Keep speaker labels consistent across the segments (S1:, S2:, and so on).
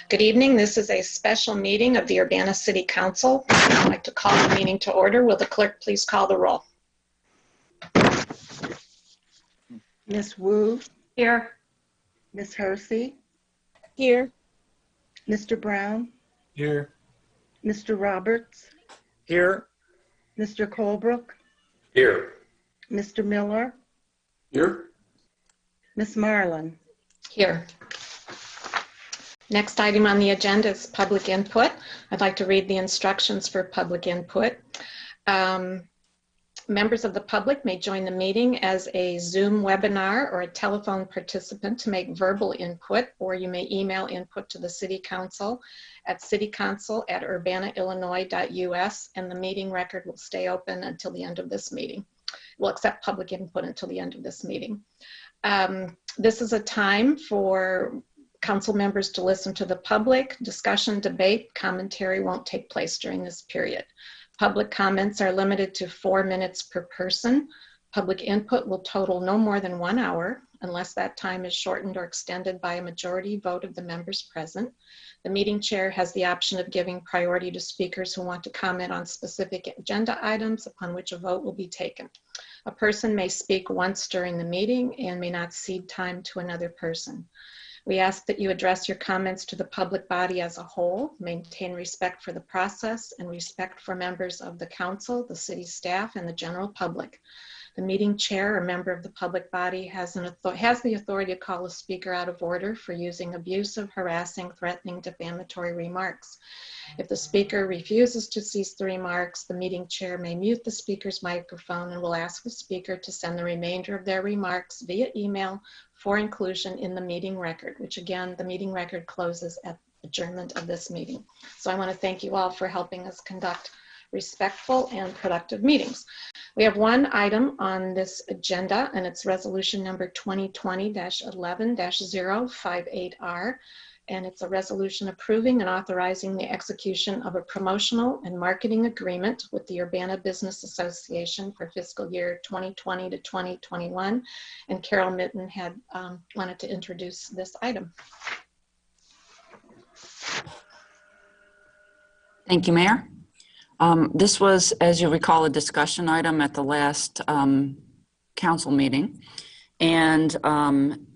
S1: Good evening. This is a special meeting of the Urbana City Council. I'd like to call the meeting to order. Will the clerk please call the roll?
S2: Ms. Wu?
S1: Here.
S2: Ms. Hersey?
S3: Here.
S2: Mr. Brown?
S4: Here.
S2: Mr. Roberts?
S4: Here.
S2: Mr. Colebrook?
S4: Here.
S2: Mr. Miller?
S4: Here.
S2: Ms. Marlin?
S1: Here. Next item on the agenda is public input. I'd like to read the instructions for public input. Members of the public may join the meeting as a Zoom webinar or a telephone participant to make verbal input, or you may email input to the City Council at citycouncil@urbanaillinois.us, and the meeting record will stay open until the end of this meeting. We'll accept public input until the end of this meeting. This is a time for council members to listen to the public. Discussion, debate, commentary won't take place during this period. Public comments are limited to 4 minutes per person. Public input will total no more than 1 hour unless that time is shortened or extended by a majority vote of the members present. The meeting chair has the option of giving priority to speakers who want to comment on specific agenda items upon which a vote will be taken. A person may speak once during the meeting and may not cede time to another person. We ask that you address your comments to the public body as a whole, maintain respect for the process and respect for members of the council, the city staff, and the general public. The meeting chair or member of the public body has the authority to call a speaker out of order for using abusive, harassing, threatening, defamatory remarks. If the speaker refuses to cease the remarks, the meeting chair may mute the speaker's microphone and will ask the speaker to send the remainder of their remarks via email for inclusion in the meeting record, which again, the meeting record closes at adjournment of this meeting. So I want to thank you all for helping us conduct respectful and productive meetings. We have one item on this agenda, and it's resolution number 2020-11-058R, and it's a resolution approving and authorizing the execution of a promotional and marketing agreement with the Urbana Business Association for fiscal year 2020 to 2021. And Carol Mitten had wanted to introduce this item.
S3: Thank you, Mayor. This was, as you recall, a discussion item at the last council meeting. And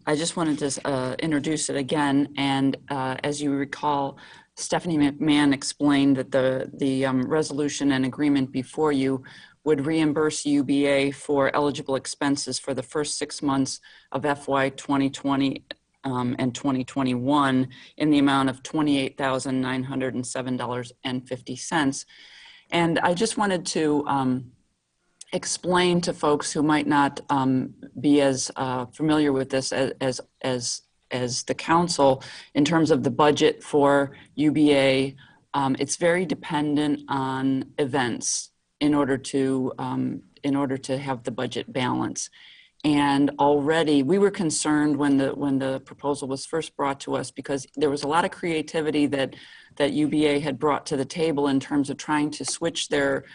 S3: I just wanted to introduce it again. And as you recall, Stephanie McMahon explained that the resolution and agreement before you would reimburse UBA for eligible expenses for the first 6 months of FY 2020 and 2021 in the amount of $28,907.50. And I just wanted to explain to folks who might not be as familiar with this as the council in terms of the budget for UBA. It's very dependent on events in order to have the budget balance. And already we were concerned when the proposal was first brought to us, because there was a lot of creativity that UBA had brought to the table in terms of trying to switch their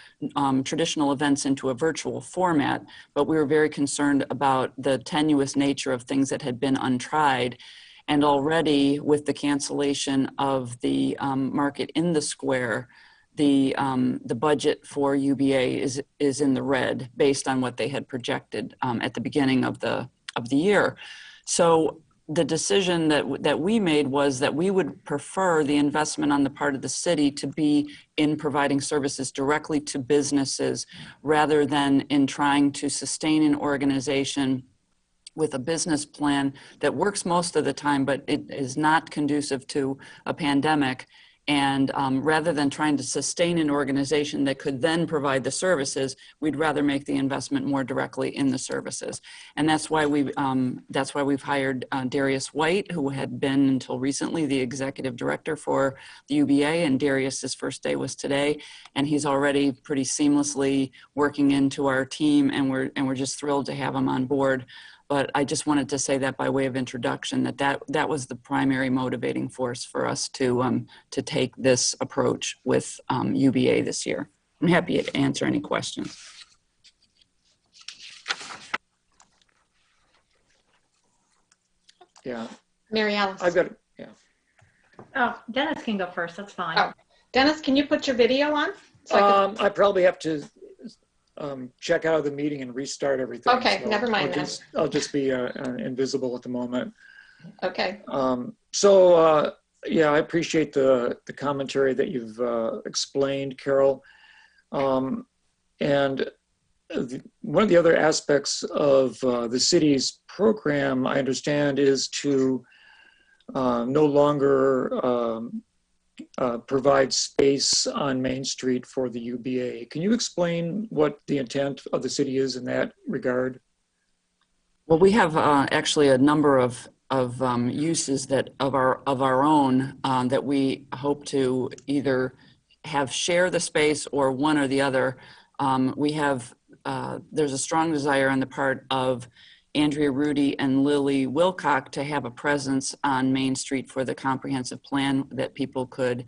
S3: traditional events into a virtual format. But we were very concerned about the tenuous nature of things that had been untried. And already with the cancellation of the Market in the Square, the budget for UBA is in the red based on what they had projected at the beginning of the year. So the decision that we made was that we would prefer the investment on the part of the city to be in providing services directly to businesses rather than in trying to sustain an organization with a business plan that works most of the time, but it is not conducive to a pandemic. And rather than trying to sustain an organization that could then provide the services, we'd rather make the investment more directly in the services. And that's why we've hired Darius White, who had been until recently the executive director for the UBA, and Darius's first day was today, and he's already pretty seamlessly working into our team, and we're just thrilled to have him on board. But I just wanted to say that by way of introduction, that was the primary motivating force for us to take this approach with UBA this year. I'm happy to answer any questions.
S4: Yeah.
S1: Mary Alice.
S4: I've got, yeah.
S5: Oh, Dennis can go first. That's fine.
S1: Oh. Dennis, can you put your video on? So
S4: I probably have to check out of the meeting and restart everything.
S1: Okay, never mind then.
S4: I'll just be invisible at the moment.
S1: Okay.
S4: Yeah, I appreciate the commentary that you've explained, Carol. One of the other aspects of the city's program, I understand, is to no longer provide space on Main Street for the UBA. Can you explain what the intent of the city is in that regard?
S3: Well, we have actually a number of uses that of our own that we hope to either have share the space or one or the other. We have there's a strong desire on the part of Andrea Rudy and Lily Wilcock to have a presence on Main Street for the comprehensive plan, that people could,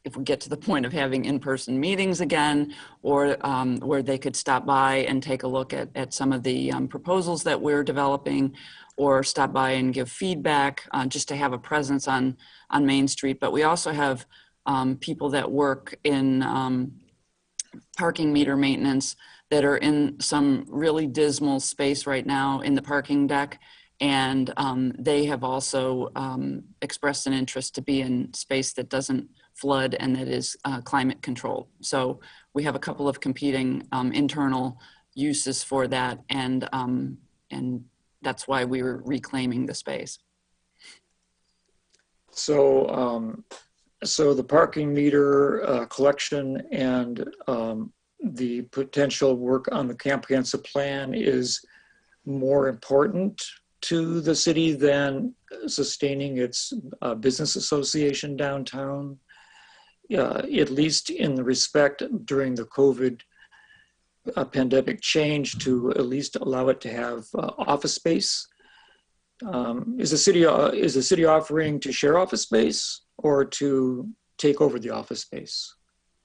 S3: if we get to the point of having in-person meetings again, or where they could stop by and take a look at some of the proposals that we're developing, or stop by and give feedback, just to have a presence on Main Street. But we also have people that work in parking meter maintenance that are in some really dismal space right now in the parking deck. And they have also expressed an interest to be in space that doesn't flood and that is climate controlled. So we have a couple of competing internal uses for that. And that's why we were reclaiming the space.
S4: So the parking meter collection and the potential work on the comprehensive plan is more important to the city than sustaining its business association downtown, at least in the respect during the COVID pandemic change, to at least allow it to have office space. Is the city offering to share office space or to take over the office space?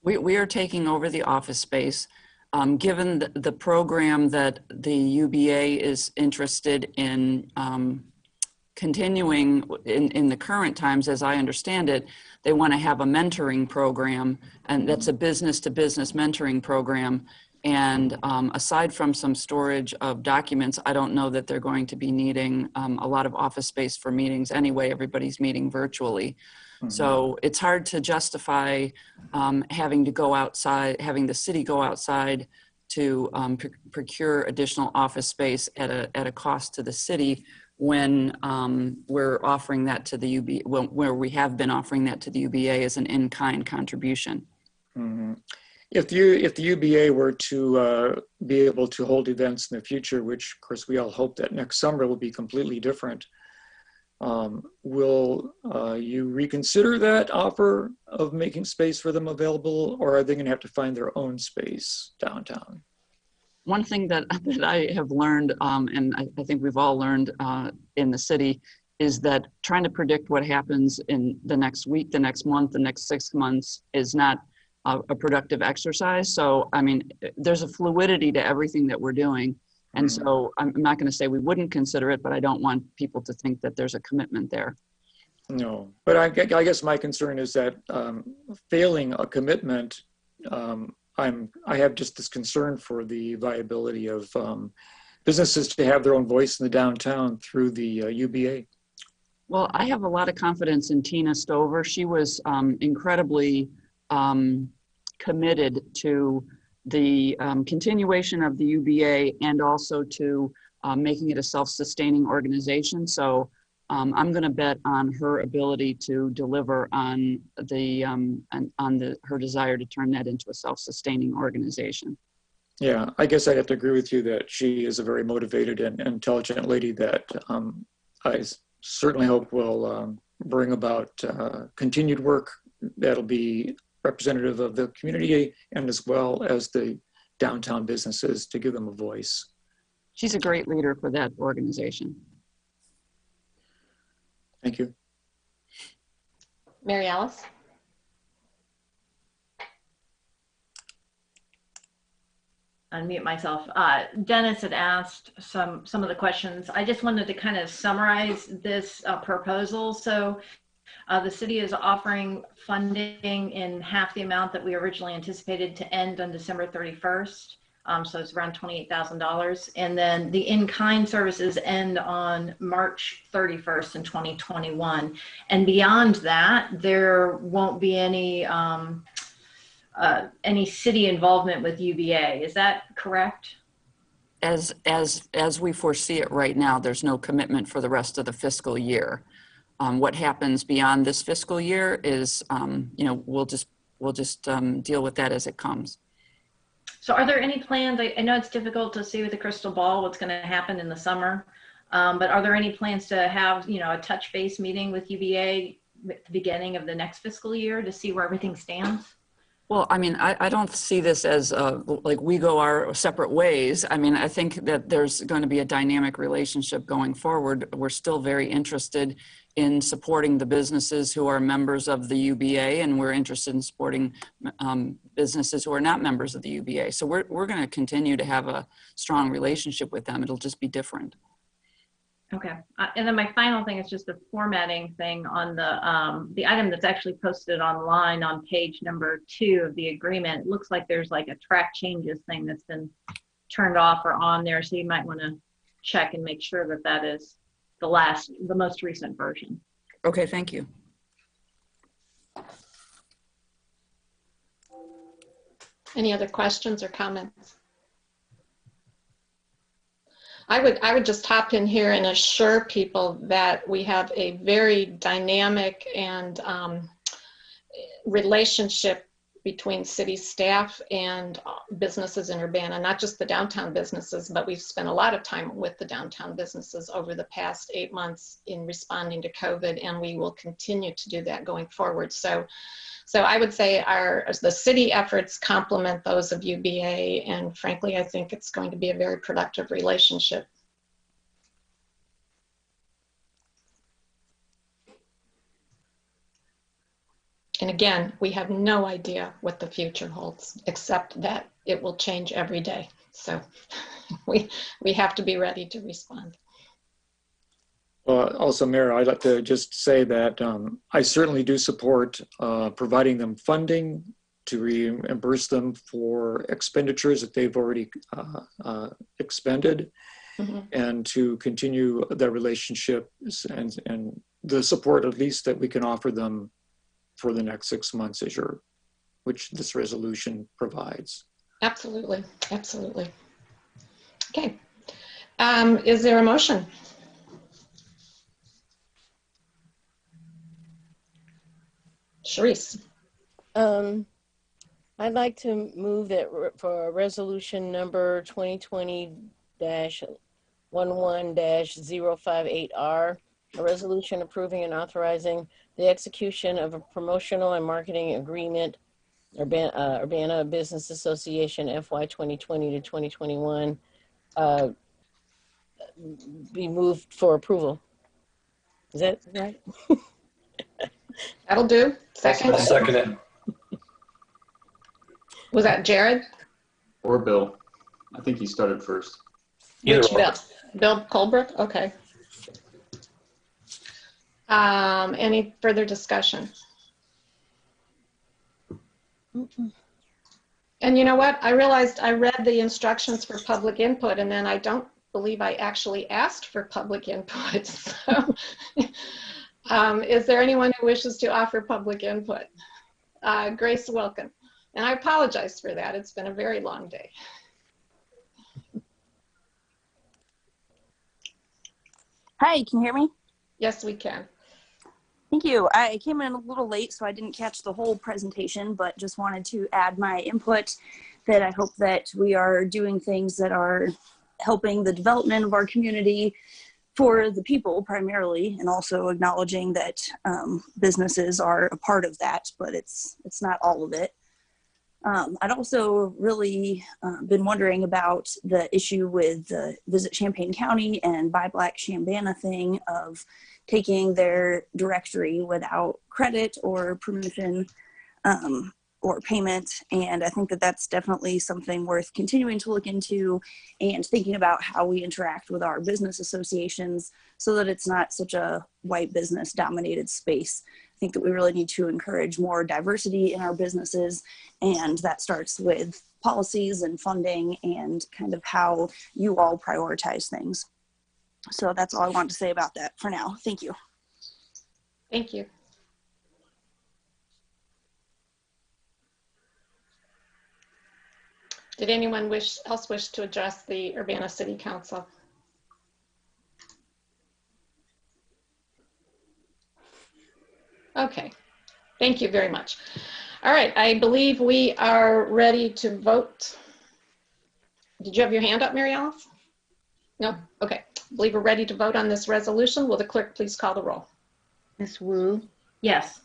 S3: We are taking over the office space. Given the program that the UBA is interested in continuing in the current times, as I understand it, they want to have a mentoring program, and that's a business-to-business mentoring program. And aside from some storage of documents, I don't know that they're going to be needing a lot of office space for meetings anyway. Everybody's meeting virtually. So it's hard to justify having the city go outside to procure additional office space at a cost to the city when we're offering that to the UBA, where we have been offering that to the UBA as an in-kind contribution.
S4: Mm-hmm. If the UBA were to be able to hold events in the future, which of course we all hope that next summer will be completely different, will you reconsider that offer of making space for them available, or are they going to have to find their own space downtown?
S3: One thing that I have learned, and I think we've all learned in the city, is that trying to predict what happens in the next week, the next month, the next 6 months is not a productive exercise. So, I mean, there's a fluidity to everything that we're doing. And so I'm not going to say we wouldn't consider it, but I don't want people to think that there's a commitment there.
S4: No, but I guess my concern is that failing a commitment, I have just this concern for the viability of businesses to have their own voice in the downtown through the UBA.
S3: Well, I have a lot of confidence in Tina Stover. She was incredibly committed to the continuation of the UBA and also to making it a self-sustaining organization. So I'm going to bet on her ability to deliver on her desire to turn that into a self-sustaining organization.
S4: Yeah, I guess I'd have to agree with you that she is a very motivated and intelligent lady that I certainly hope will bring about continued work that'll be representative of the community and as well as the downtown businesses, to give them a voice.
S3: She's a great leader for that organization.
S4: Thank you.
S1: Mary Alice?
S5: Unmute myself. Dennis had asked some of the questions. I just wanted to kind of summarize this proposal. So The city is offering funding in half the amount that we originally anticipated to end on December 31st. So it's around $28,000. And then the in-kind services end on March 31st in 2021. And beyond that, there won't be any city involvement with UBA. Is that correct?
S3: As we foresee it right now, there's no commitment for the rest of the fiscal year. What happens beyond this fiscal year is, we'll just deal with that as it comes.
S5: So are there any plans? I know it's difficult to see with the crystal ball what's going to happen in the summer, but are there any plans to have, a touch base meeting with UBA at the beginning of the next fiscal year to see where everything stands?
S3: Well, I mean, I don't see this as like we go our separate ways. I mean, I think that there's going to be a dynamic relationship going forward. We're still very interested in supporting the businesses who are members of the UBA, and we're interested in supporting businesses who are not members of the UBA. So we're going to continue to have a strong relationship with them. It'll just be different.
S5: Okay. And then my final thing is just the formatting thing on the item that's actually posted online on page number 2 of the agreement. It looks like there's like a track changes thing that's been turned off or on there. So you might want to check and make sure that that is the most recent version.
S3: Okay, thank you.
S1: Any other questions or comments? I would just hop in here and assure people that we have a very dynamic and relationship between city staff and businesses in Urbana, not just the downtown businesses, but we've spent a lot of time with the downtown businesses over the past 8 months in responding to COVID, and we will continue to do that going forward. So I would say the city efforts complement those of UBA, and frankly, I think it's going to be a very productive relationship. And again, we have no idea what the future holds, except that it will change every day. So we have to be ready to respond.
S4: Also, Mayor, I'd like to just say that I certainly do support providing them funding to reimburse them for expenditures that they've already expended, and to continue their relationships and the support at least that we can offer them for the next 6 months, which this resolution provides.
S1: Absolutely, absolutely. Okay, is there a motion? Sharice.
S6: I'd like to move that for resolution number 2020-11-058R, a resolution approving and authorizing the execution of a promotional and marketing agreement, Urbana Business Association FY 2020 to 2021, be moved for approval. Is that right?
S1: That'll do. Second.
S7: I'll second it.
S1: Was that Jared?
S7: Or Bill. I think he started first.
S1: Which Bill? Bill Colebrook? Okay. Any further discussion? And you know what? I realized I read the instructions for public input, and then I don't believe I actually asked for public input. So, is there anyone who wishes to offer public input? Grace Wilkin. And I apologize for that. It's been a very long day.
S8: Hi, can you hear me?
S1: Yes, we can.
S8: Thank you. I came in a little late, so I didn't catch the whole presentation, but just wanted to add my input that I hope that we are doing things that are helping the development of our community for the people primarily, and also acknowledging that businesses are a part of that, but it's not all of it. I'd also really been wondering about the issue with the Visit Champaign County and Buy Black Chambana thing of taking their directory without credit or permission or payment. And I think that that's definitely something worth continuing to look into and thinking about how we interact with our business associations so that it's not such a white business dominated space. think that we really need to encourage more diversity in our businesses, and that starts with policies and funding and kind of how you all prioritize things. So that's all I want to say about that for now. Thank you.
S1: Thank you. Did anyone else wish to address the Urbana City Council? Okay, thank you very much. All right, I believe we are ready to vote. Did you have your hand up, Mary Alice? No? Okay, I believe we're ready to vote on this resolution. Will the clerk please call the roll?
S2: Ms. Wu,
S5: Yes.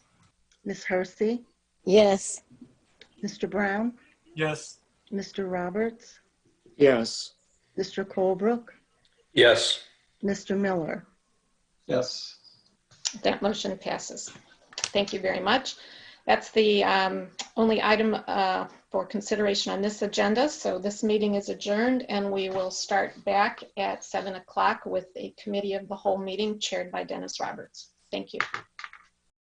S2: Ms. Hersey,
S6: Yes.
S2: Mr. Brown,
S9: Yes.
S2: Mr. Roberts,
S4: Yes.
S2: Mr. Colebrook,
S9: Yes.
S2: Mr. Miller.
S7: Yes.
S1: That motion passes. Thank you very much. That's the only item for consideration on this agenda. So this meeting is adjourned, and we will start back at 7 o'clock with a committee of the whole meeting chaired by Dennis Roberts. Thank you.